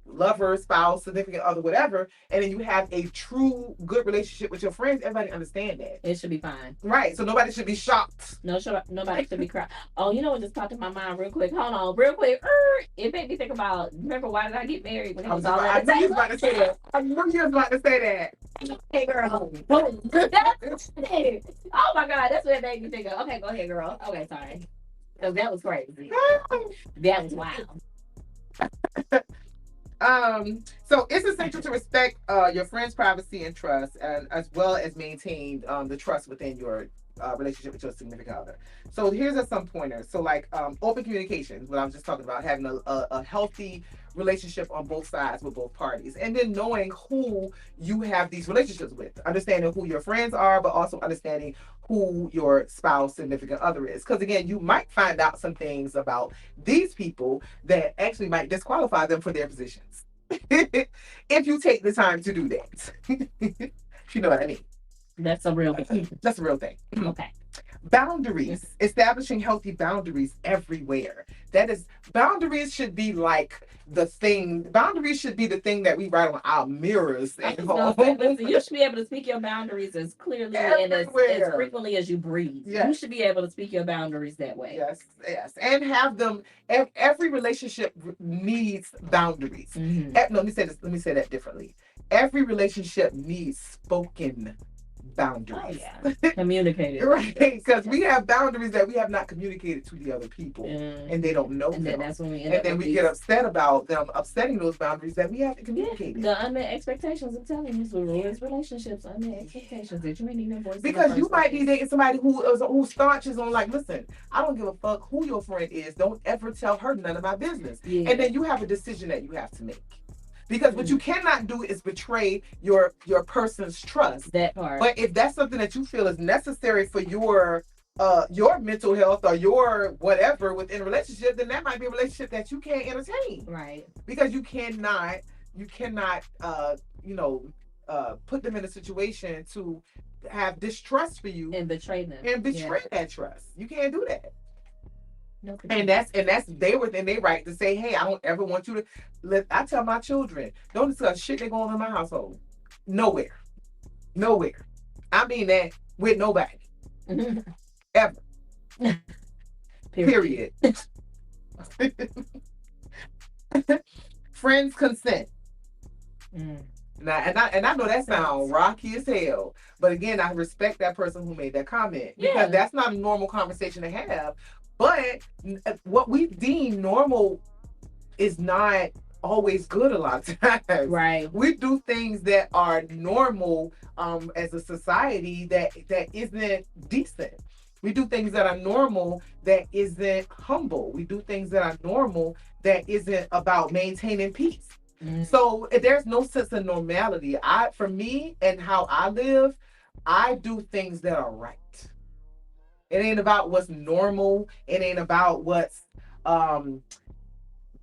lover, spouse, significant other, whatever, and then you have a true good relationship with your friends, everybody understand that. It should be fine. Right. So nobody should be shocked. Nobody should be crying. Oh, you know what just popped in my mind real quick? Hold on, real quick. It made me think about, remember Why Did I Get Married? When it was all I knew you was about to say that. I knew you was about to say that. Hey, girl. Oh my God, that's what it made me think of. Okay, go ahead, girl. Okay, sorry. Because that was crazy. That was wild. So it's essential to respect your friend's privacy and trust, and as well as maintain the trust within your relationship with your significant other. So here's some pointers. So like open communication, what I was just talking about, having a healthy relationship on both sides with both parties, and then knowing who you have these relationships with, understanding who your friends are, but also understanding who your spouse, significant other is. Because again, you might find out some things about these people that actually might disqualify them for their positions if you take the time to do that. You know what I mean? That's a real thing. That's a real thing. Okay. Boundaries. Establishing healthy boundaries everywhere. Boundaries should be like the thing. Boundaries should be the thing that we write on our mirrors at home. You should be able to speak your boundaries as clearly and as frequently as you breathe. Yes. You should be able to speak your boundaries that way. Yes. And have them. Every relationship needs boundaries. Mm-hmm. No, let me say that differently. Every relationship needs spoken boundaries. Oh, yeah. Communicated. Right, because we have boundaries that we have not communicated to the other people, and they don't know and them. That's when we get upset about them upsetting those boundaries that we haven't communicated. The unmet expectations of telling you ruins relationships, unmet expectations that you ain't even voice. Because you might be dating somebody who staunches on like, listen, I don't give a fuck who your friend is. Don't ever tell her none of my business. Yeah. And then you have a decision that you have to make. Because what you cannot do is betray your person's trust. That part. But if that's something that you feel is necessary for your mental health or your whatever within a relationship, then that might be a relationship that you can't entertain. Right. Because you cannot put them in a situation to have distrust for you and betray them and betray that trust. You can't do that. No, and that's they within their right to say, hey, I don't ever want you to. I tell my children, don't discuss shit that going on in my household. Nowhere. I mean that with nobody. Ever. Period. Friends consent. Now, and I know that sounds rocky as hell, but again, I respect that person who made that comment because that's not a normal conversation to have. But what we deem normal is not always good a lot of times. Right. We do things that are normal as a society that isn't decent. We do things that are normal that isn't humble. We do things that are normal that isn't about maintaining peace. So there's no sense of normality. For me and how I live, I do things that are right. It ain't about what's normal. It ain't about what's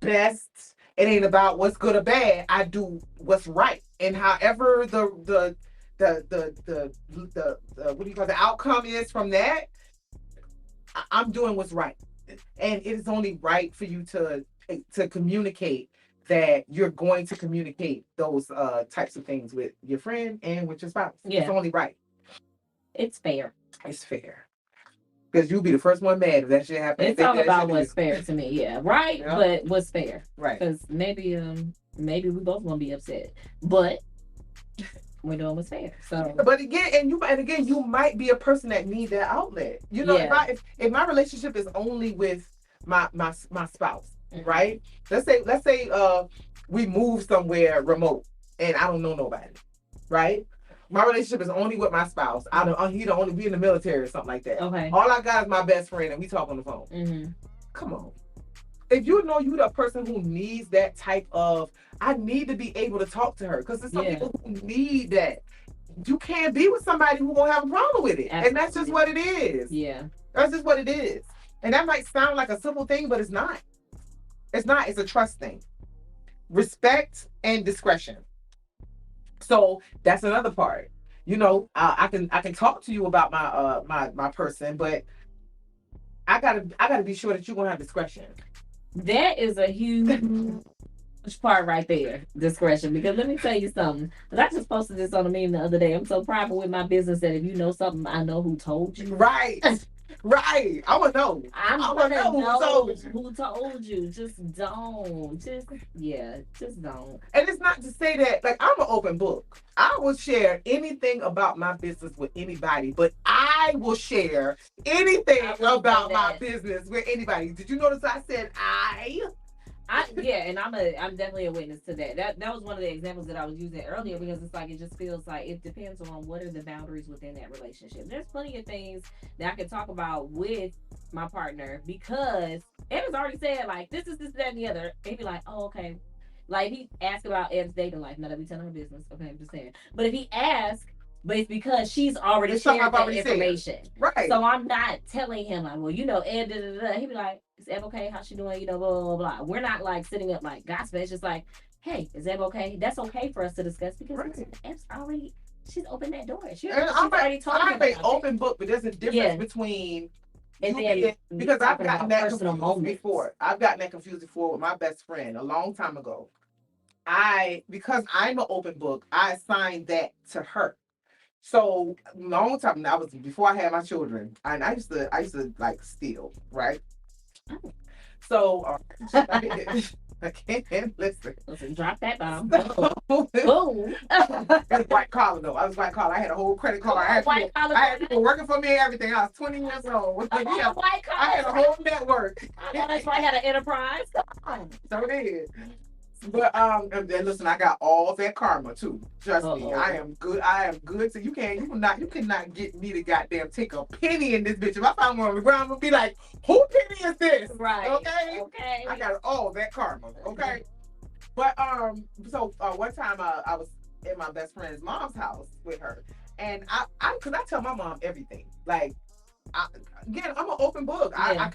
best. It ain't about what's good or bad. I do what's right. And however the what do you call the outcome is from that, I'm doing what's right. And it is only right for you to communicate that you're going to communicate those types of things with your friend and with your spouse. Yeah. It's only right. It's fair. It's fair. Because you'll be the first one mad if that shit happens. It's all about what's fair to me, yeah. Right? Yeah. But what's fair. Right. Because maybe we both gonna be upset. But we're doing what's fair. So but again, you might be a person that need that outlet. You know, if my relationship is only with my spouse. Right? Let's say we move somewhere remote and I don't know nobody. Right? My relationship is only with my spouse. He don't only be in the military or something like that. Okay. All I got is my best friend and we talk on the phone. Come on. If you know you the person who needs that type of, I need to be able to talk to her because there's some people who need that. You can't be with somebody who won't have a problem with it. Absolutely. And that's just what it is. Yeah. That's just what it is. And that might sound like a simple thing, but it's not. It's not. It's a trust thing. Respect and discretion. So that's another part. You know, I can talk to you about my person, but I gotta be sure that you're gonna have discretion. That is a huge part right there, discretion. Because let me tell you something. I just posted this on a meme the other day. I'm so private with my business that if you know something, I know who told you. Right. Right. I would know. I want to know who told you. Just don't. Just don't. And it's not to say that, like, I'm an open book. I will share anything about my business with anybody, but I will share anything about my business with anybody. Did you notice I said and I'm definitely a witness to that. That was one of the examples that I was using earlier because it's like it just feels like it depends on what are the boundaries within that relationship. There's plenty of things that I can talk about with my partner because Evan's already said like this, that, and the other. He'd be like, oh, okay. Like he asked about Ev's dating life. Not that we telling her business. Okay, I'm just saying. But if he asks, but it's because she's already shared that information. Right. So I'm not telling him like, well, you know, Ed, he'd be like, is Ev okay? How's she doing? You know, blah, blah, blah. We're not like sitting up like gossip. It's just like, hey, is Ev okay? That's okay for us to discuss because Ev's already, she's opened that door. She's already told me. I'm an open book, but there's a difference between because I've gotten that confused before. I've gotten that confused before with my best friend a long time ago. Because I'm an open book, I assigned that to her. So long time that was before I had my children, and I used to like steal, right? So I can't listen. Drop that bomb. Boom. It was white collar though. I was white collar. I had a whole credit card. I had people working for me and everything. I was 20 years old. I had a whole network. That's why I had an enterprise. So it is. But and listen, I got all that karma too. Trust me, I am good. So you cannot get me to goddamn take a penny in this bitch. If I find one on the ground, I'm gonna be like, who penny is this? Right. Okay. I got all that karma. Okay. But so one time I was in my best friend's mom's house with her, and I tell my mom everything. Like, I'm an open book. I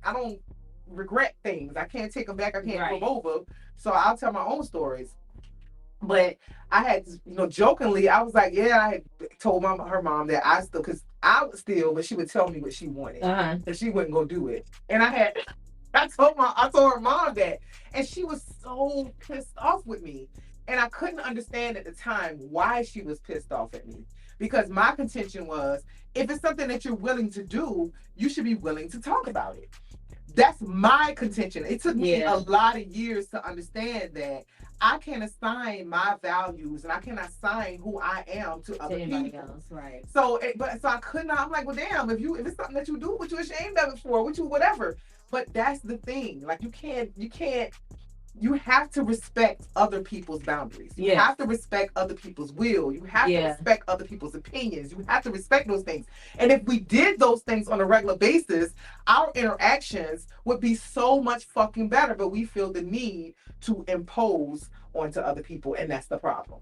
don't regret things. I can't take them back. I can't come over. So I'll tell my own stories. But I had, jokingly, I was like, yeah, I had told her mom that I still, because I would still, but she would tell me what she wanted. And she wouldn't go do it. And I told her mom that. And she was so pissed off with me. And I couldn't understand at the time why she was pissed off at me. Because my contention was, if it's something that you're willing to do, you should be willing to talk about it. That's my contention. It took me a lot of years to understand that I can't assign my values and I can't assign who I am to other people. Else, right? So I could not. I'm like, well, damn. If it's something that you do, what you ashamed of it for? What you whatever. But that's the thing. Like you can't. You have to respect other people's boundaries. You have to respect other people's will. You have to respect other people's opinions. You have to respect those things. And if we did those things on a regular basis, our interactions would be so much fucking better. But we feel the need to impose onto other people, and that's the problem.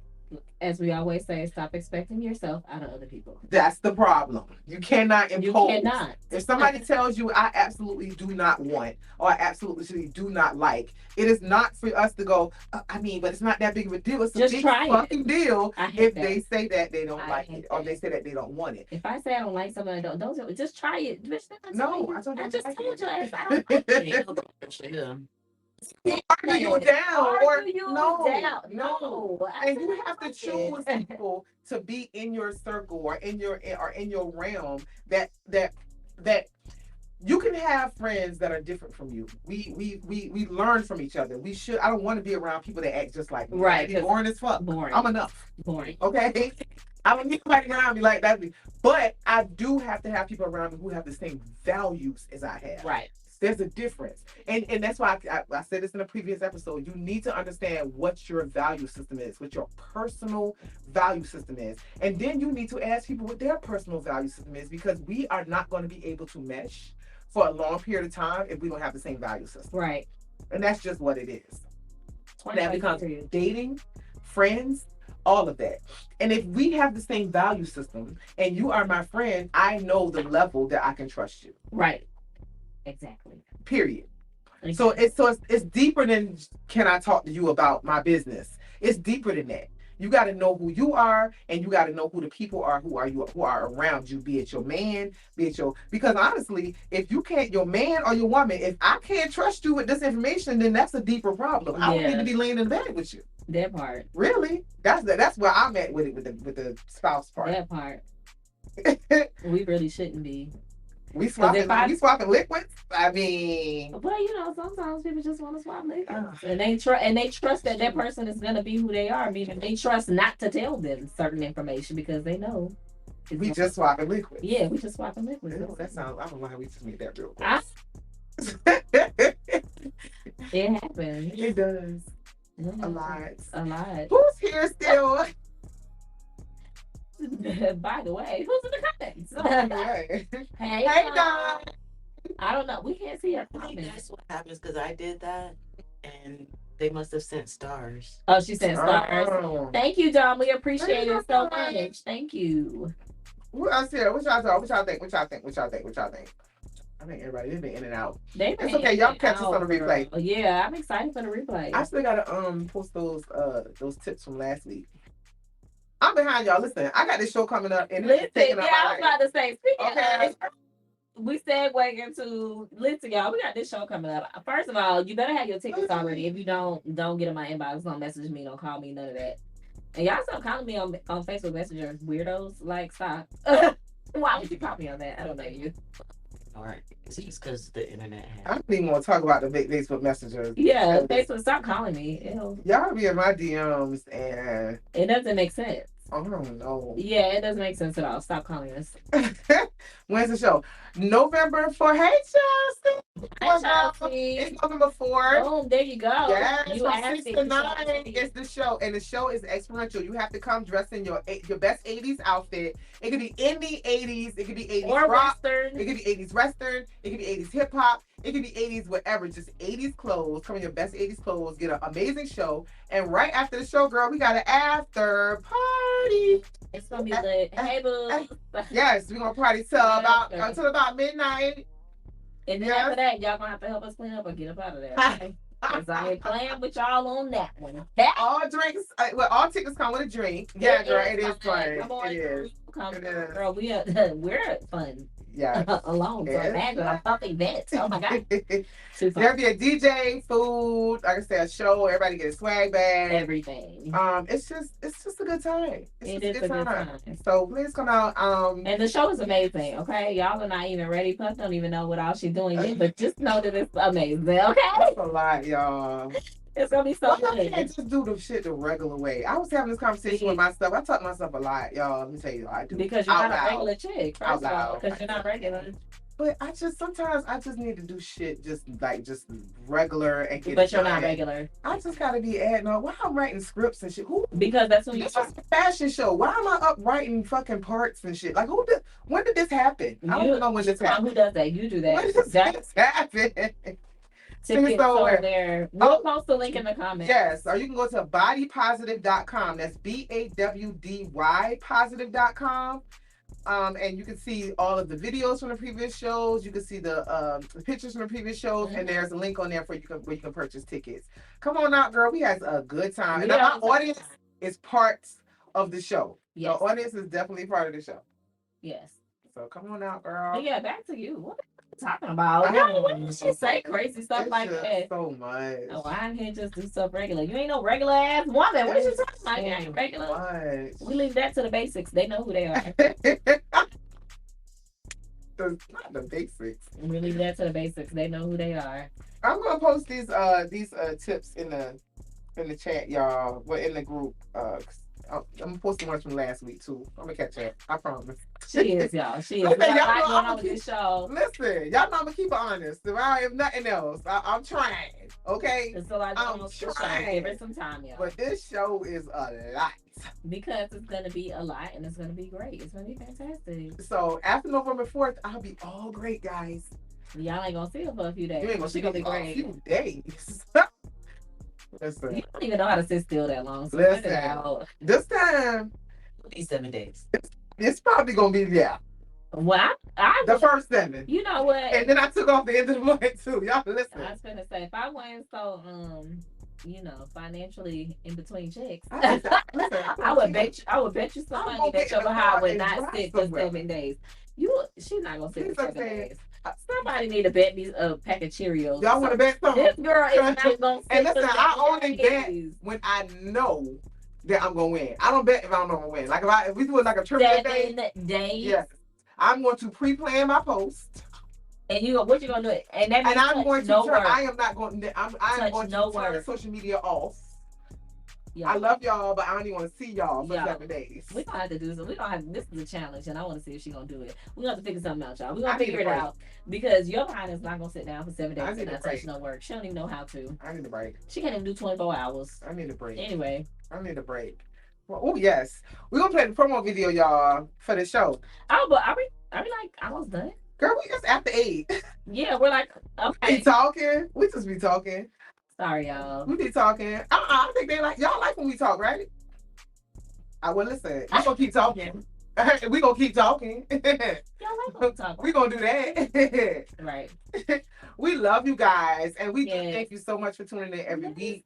As we always say, stop expecting yourself out of other people. That's the problem. You cannot impose. You cannot. If somebody tells you, I absolutely do not want, or I absolutely do not like, it is not for us to go, but it's not that big of a deal. It's a big fucking deal if they say that they don't like it, or they say that they don't want it. If I say I don't like something, don't just try it. No, I just told you I don't like it. Argue you down, no. And you have to choose people to be in your circle or in your realm that you can have friends that are different from you. We learn from each other. We should. I don't want to be around people that act just like me. Right. Be boring as fuck. Boring. I'm enough. Boring. Okay. I don't need somebody around me like that. But I do have to have people around me who have the same values as I have. Right. There's a difference. And that's why I said this in a previous episode. You need to understand what your value system is, what your personal value system is. And then you need to ask people what their personal value system is, because we are not going to be able to mesh for a long period of time if we don't have the same value system. Right. And that's just what it is. That becomes dating, friends, all of that. And if we have the same value system and you are my friend, I know the level that I can trust you. Right. Exactly. Period. Exactly. So it's deeper than, can I talk to you about my business? It's deeper than that. You got to know who you are, and you got to know who the people are who are around you. Be it your man, because honestly, if you can't, your man or your woman, if I can't trust you with this information, then that's a deeper problem. I don't need to be laying in bed with you. That part. Really? That's where I'm at with it, with the spouse part. That part. We really shouldn't be. We swapping liquids. I mean, well, sometimes people just want to swap liquids, and they trust that person is gonna be who they are. Meaning they trust not to tell them certain information because they know. We just swapping liquids. Yeah, we just swapping liquids. That sounds. I don't know how we just made that real quick. It happens. It does. A lot. Who's here still? By the way, who's in the comments? Hey, Don. I don't know. We can't see her comments. That's what happens because I did that, and they must have sent stars. Oh, she sent stars. Thank you, Don. We appreciate it so much. Thank you. Who else here? What y'all think? I think everybody's been in and out. It's okay. Y'all catch us on the replay. Yeah, I'm excited for the replay. I still gotta post those tips from last week. I'm behind y'all. Listen, I got this show coming up, and I was about to say, we segue into y'all. We got this show coming up. First of all, you better have your tickets already. If you don't get in my inbox. Don't message me. Don't call me. None of that. And y'all stop calling me on Facebook Messenger. Weirdos, like, stop. Why would you call me on that? I don't know you. All right. It's because the internet. I don't even want to talk about the Facebook Messengers. Yeah, Facebook. Stop calling me. Ew. Y'all be in my DMs, and it doesn't make sense. I don't know. Yeah, it doesn't make sense at all. Stop calling us. When's the show? November 4th. Hey, Chelsea. Hi, Chelsea. It's November 4th. Oh, there you go. Yes, you from 6 to 9 is the show. And the show is experiential. You have to come dressed in your best 80s outfit. It could be indie 80s. It could be 80s or rock. Western. It could be 80s Western. It could be 80s hip hop. It could be 80s whatever. Just 80s clothes. Come in your best 80s clothes. Get an amazing show. And right after the show, girl, we got an after party. It's gonna be lit. Hey, boo. Yes, we're gonna party till about midnight. And then after that, y'all gonna have to help us clean up or get up out of there. Okay? Because I ain't playing with y'all on that one. All drinks, all tickets come with a drink. Yeah, girl, it is fun. Come on, it is. Come, it is. Girl, we're fun. Yeah. Alone. So imagine a puppy event. Oh my God. There'll be a DJ, food, like I said, a show, everybody get a swag bag. Everything. It's just a good time. It is a good time. So please come out. And the show is amazing, okay? Y'all are not even ready. Puff don't even know what all she's doing yet, but just know that it's amazing, okay? That's a lot, y'all. It's gonna be so good. I can't just do the shit the regular way. I was having this conversation with myself. I talk to myself a lot, y'all. Let me tell you, I do. Because you're not a regular chick, first of all. Because you're not regular. But sometimes I just need to do shit just regular and get. But you're not regular. I just gotta be adding on. Why I'm writing scripts and shit? Because that's when you. This is a fashion show. Why am I up writing fucking parts and shit? Like when did this happen? I don't even know when this happened. Who does that? You do that. When did this happen? Tickets over there. We'll post the link in the comments. Yes, or you can go to bodypositive.com. That's BAWDY positive.com. And you can see all of the videos from the previous shows. You can see the pictures from the previous shows, and there's a link on there where you can purchase tickets. Come on out, girl. We had a good time. And our audience is part of the show. Yes. The audience is definitely part of the show. Yes. So come on out, girl. But yeah, back to you. What are you talking about? Why did she say crazy stuff like that? So much. Oh, I can't just do stuff regular. You ain't no regular ass woman. What are you talking about? You ain't regular. Much. We leave that to the basics. They know who they are. Not the basics. We leave that to the basics. They know who they are. I'm gonna post these tips in the chat, y'all. Well, in the group. I'm posting ones from last week too. I'm gonna catch up. I promise. She is, y'all. She is. Listen, y'all know going on with this show. Listen, y'all know I'm gonna keep it honest. If nothing else, I'm trying. Okay. It's a lot going on. Trying. Give it some time, y'all. But this show is a lot. Because it's gonna be a lot and it's gonna be great. It's gonna be fantastic. So after November 4th, I'll be all great, guys. Y'all ain't gonna see her for a few days. You ain't gonna see her for a few days. Listen. You don't even know how to sit still that long. So listen, this time, it'll be 7 days. It's probably gonna be Well, the first 7. You know what? And then I took off the end of the month too. Y'all listen. I was gonna say if I wasn't so financially in between checks, I would bet you some money that your behind would not sit for 7 days. She's not gonna sit for 7 days. Somebody need to bet me a pack of Cheerios. Y'all want to bet something? This girl is not gonna sit. And listen, I only bet when I know that I'm gonna win. I don't bet if I don't know I'm gonna win. Like if we do it like a trivia day, yes, I'm going to pre-plan my post. And what you gonna do? And I'm going to turn. I am not going. I am going to turn social media off. Yeah. I love y'all, but I don't even want to see y'all for 7 days. We're gonna have to do something. We gonna have this is a challenge, and I want to see if she's gonna do it. We're gonna have to figure something out, y'all. We're gonna figure it out because your behind is not gonna sit down for 7 days and not touch no work. She don't even know how to. I need a break. She can't even do 24 hours. I need a break. Anyway. I need a break. Well, oh yes. We're gonna play the promo video, y'all, for the show. Oh, but are we like almost done? Girl, we just after 8. Yeah, we're like okay. We talking. We just be talking. Sorry, y'all. We be talking. I think y'all like when we talk, right? I will listen. We gonna keep talking. We gonna keep talking. Y'all like when we talk. We gonna do that. Right. We love you guys, and we thank you so much for tuning in every week.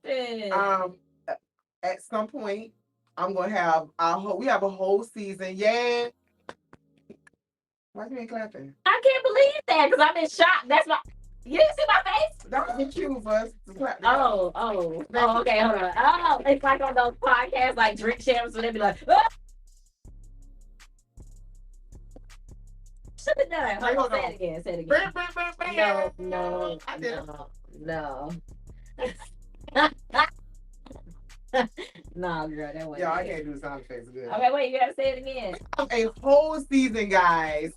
At some point, I'm gonna have we have a whole season. Yeah. Why you ain't clapping? I can't believe that because I'm in shock. That's my. You didn't see my face? That was the cue for us to clap. Oh, okay, hold on. Oh, it's like on those podcasts, like drink champs, where they be like, oh! Should have done. Hold on. Say it again. No. No, girl, that wasn't. Yo, I can't do the sound effects good. Okay, wait, you gotta say it again. We have a whole season, guys.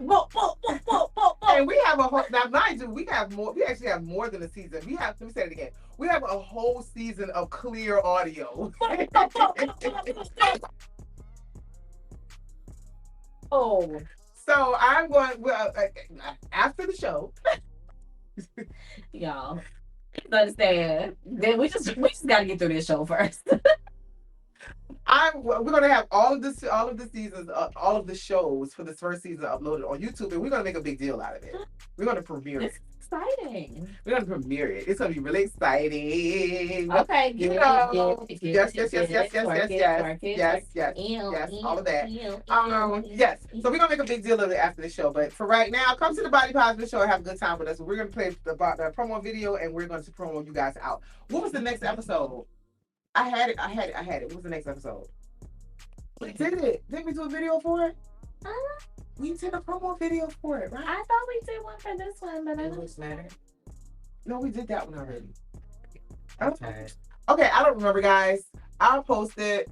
And we have a whole now, mind you, we actually have more than a season. Let me say it again. We have a whole season of clear audio. Oh. So I'm going after the show. Y'all understand. Then we just gotta get through this show first. We're gonna have all of the seasons, all of the shows for this first season uploaded on YouTube, and we're gonna make a big deal out of it. We're gonna premiere it. Exciting. We're gonna premiere it. It's gonna be really exciting. Okay, yes. All of that. Yes. So we're gonna make a big deal of it after the show. But for right now, come to the Body Positive Show and have a good time with us. We're gonna play the promo video, and we're going to promo you guys out. What was the next episode? I had it. What was the next episode? We did it. Didn't we do a video for it? We did a promo video for it, right? I thought we did one for this one, but I don't matter. No, we did that one already. Okay, I don't remember, guys. I'll post it.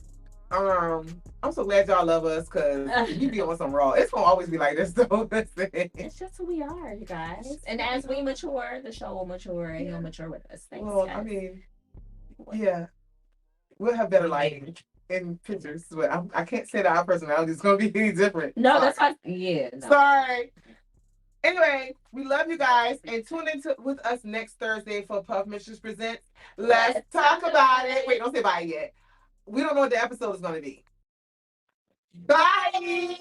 I'm so glad y'all love us because we be on some raw. It's gonna always be like this, though. It's just who we are, you guys. And as we mature, the show will mature, and you'll mature with us. Thanks, well, guys. I mean, yeah, we'll have better lighting in pictures, but I can't say that our personality is gonna be any different. No, that's fine. Yeah. No. Sorry. Anyway, we love you guys, and tune in with us next Thursday for Puff Mistress Presents. Let's talk about it. Wait, don't say bye yet. We don't know what the episode is going to be. Bye.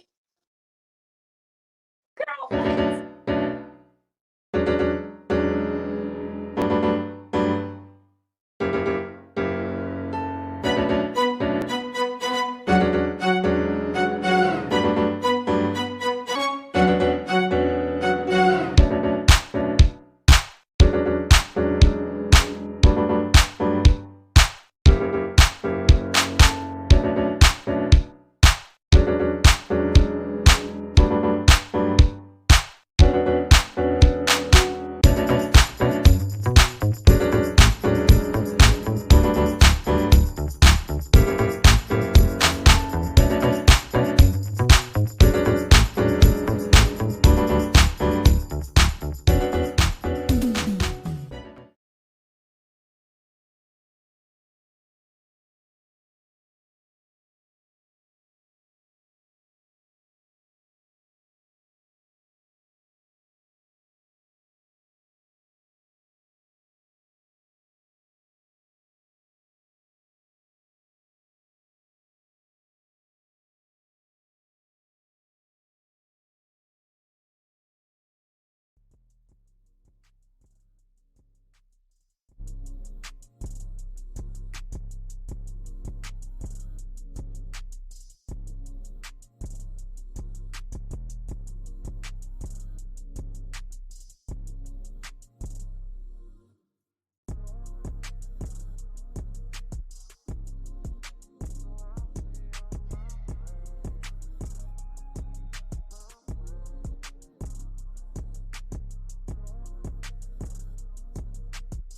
Girl.